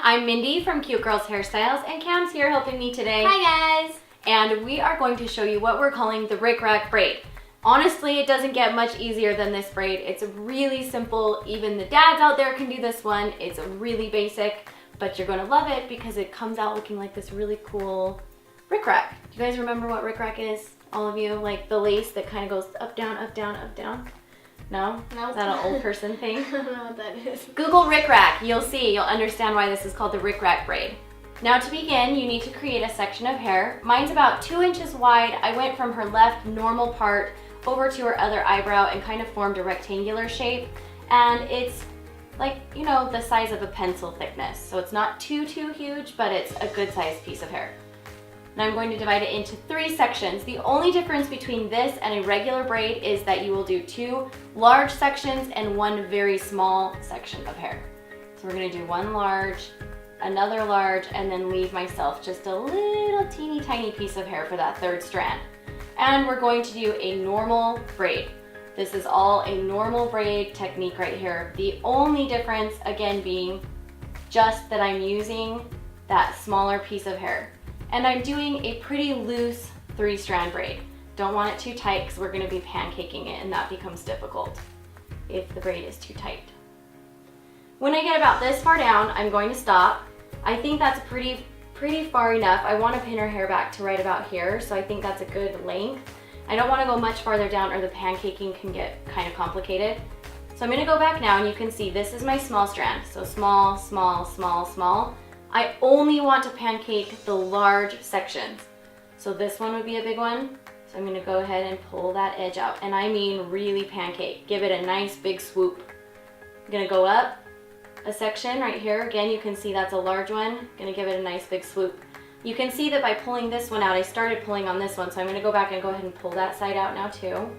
I'm Mindy from Cute Girls Hairstyles, and Cam's here helping me today. Hi guys! And we are going to show you what we're calling the Rick Rack braid. Honestly, it doesn't get much easier than this braid. It's really simple. Even the dads out there can do this one. It's really basic, but you're gonna love it because it comes out looking like this really cool Rick Rack. Do you guys remember what Rick Rack is? All of you? Like the lace that kind of goes up, down, up, down, up, down? No? Nope. Is that an old person thing? I don't know what that is. Google Rick Rack. You'll see. You'll understand why this is called the Rick Rack braid. Now to begin, you need to create a section of hair. Mine's about 2 inches wide. I went from her left normal part over to her other eyebrow and kind of formed a rectangular shape. And it's like, you know, the size of a pencil thickness. So it's not too huge, but it's a good sized piece of hair. Now I'm going to divide it into 3 sections. The only difference between this and a regular braid is that you will do 2 large sections and 1 very small section of hair. So we're gonna do 1 large, another large, and then leave myself just a little teeny tiny piece of hair for that 3rd strand. And we're going to do a normal braid. This is all a normal braid technique right here. The only difference, again, being just that I'm using that smaller piece of hair. And I'm doing a pretty loose 3-strand braid. Don't want it too tight because we're gonna be pancaking it and that becomes difficult if the braid is too tight. When I get about this far down, I'm going to stop. I think that's pretty far enough. I want to pin her hair back to right about here, so I think that's a good length. I don't want to go much farther down or the pancaking can get kind of complicated. So I'm gonna go back now and you can see this is my small strand. So small, small, small, small. I only want to pancake the large sections. So this one would be a big one. So I'm gonna go ahead and pull that edge out. And I mean really pancake. Give it a nice big swoop. I'm gonna go up a section right here. Again, you can see that's a large one. I'm gonna give it a nice big swoop. You can see that by pulling this one out, I started pulling on this one, so I'm gonna go back and go ahead and pull that side out now too.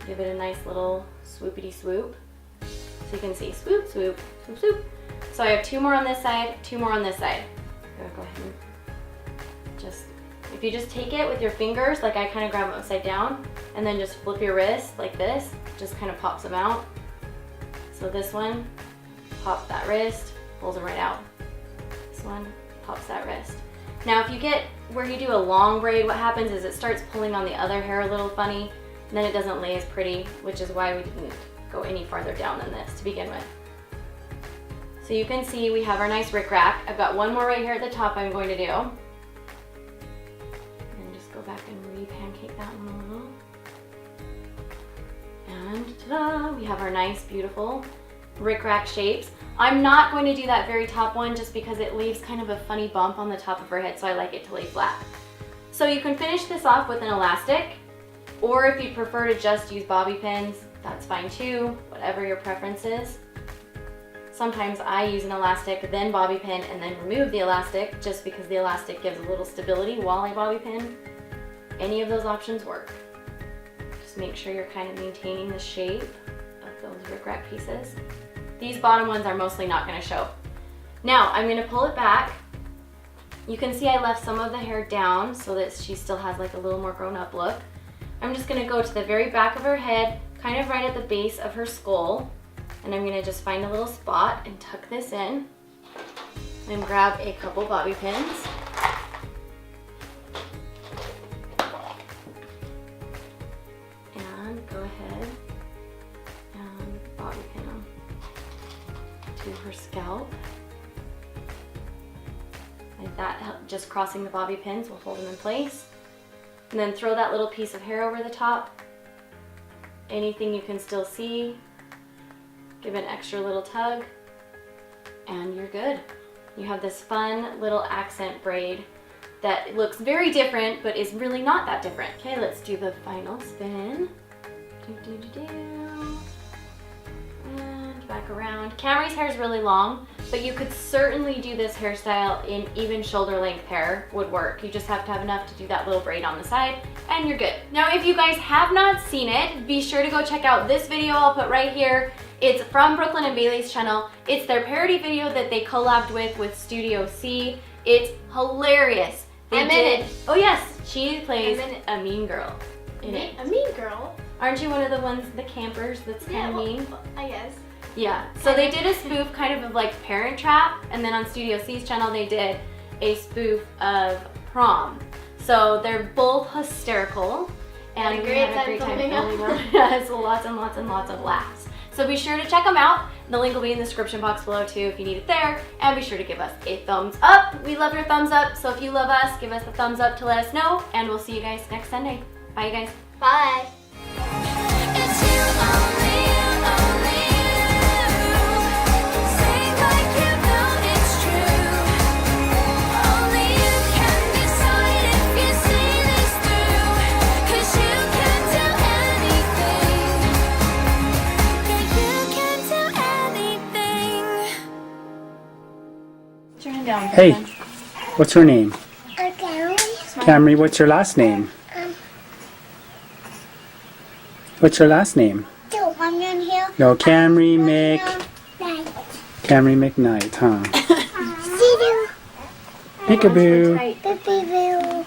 Give it a nice little swoopity swoop. So you can see swoop, swoop, swoop, swoop. So I have 2 more on this side, 2 more on this side. I'm gonna go ahead and just, if you just take it with your fingers, like I kind of grab them upside down, and then just flip your wrist like this, just kind of pops them out. So this one, pops that wrist, pulls them right out. This one, pops that wrist. Now if you get where you do a long braid, what happens is it starts pulling on the other hair a little funny, and then it doesn't lay as pretty, which is why we didn't go any farther down than this to begin with. So you can see we have our nice Rick Rack. I've got 1 more right here at the top I'm going to do. And just go back and re-pancake that one a little. And ta-da! We have our nice, beautiful Rick Rack shapes. I'm not going to do that very top one just because it leaves kind of a funny bump on the top of her head, so I like it to lay flat. So you can finish this off with an elastic, or if you prefer to just use bobby pins, that's fine too, whatever your preference is. Sometimes I use an elastic, then bobby pin, and then remove the elastic just because the elastic gives a little stability while I bobby pin. Any of those options work. Just make sure you're kind of maintaining the shape of those Rick Rack pieces. These bottom ones are mostly not going to show. Now I'm going to pull it back. You can see I left some of the hair down so that she still has like a little more grown up look. I'm just going to go to the very back of her head, kind of right at the base of her skull. And I'm gonna just find a little spot and tuck this in and grab a couple bobby pins. And go ahead and bobby pin them to her scalp. Like that, just crossing the bobby pins will hold them in place. And then throw that little piece of hair over the top. Anything you can still see. Give it an extra little tug, and you're good. You have this fun little accent braid that looks very different, but is really not that different. Okay, let's do the final spin. And back around. Camry's hair is really long, but you could certainly do this hairstyle in even shoulder length hair would work. You just have to have enough to do that little braid on the side, and you're good. Now, if you guys have not seen it, be sure to go check out this video I'll put right here. It's from Brooklyn and Bailey's channel. It's their parody video that they collabed with Studio C. It's hilarious. I'm in it. Oh yes, she plays a mean girl in it. A mean girl? Aren't you one of the ones, the campers that's kind of mean? I guess. Yeah, so they did a spoof kind of like Parent Trap, and then on Studio C's channel they did a spoof of Prom. So they're both hysterical, and we had a great time filming them. Yes, lots and lots and lots of laughs. So be sure to check them out. The link will be in the description box below too if you need it there. And be sure to give us a thumbs up. We love your thumbs up, so if you love us, give us the thumbs up to let us know, and we'll see you guys next Sunday. Bye, you guys. Bye. It's you, only you, only you. Sing like you know it's true. Only you can decide if you see this through. 'Cause you can do anything. Yeah, you can do anything. Put your hand down. Hey, what's her name? Okay. Camry, what's your last name? What's your last name? Do one in here. No, Camry Nice. Camry McKnight, huh? See you. Peekaboo. Baby boo.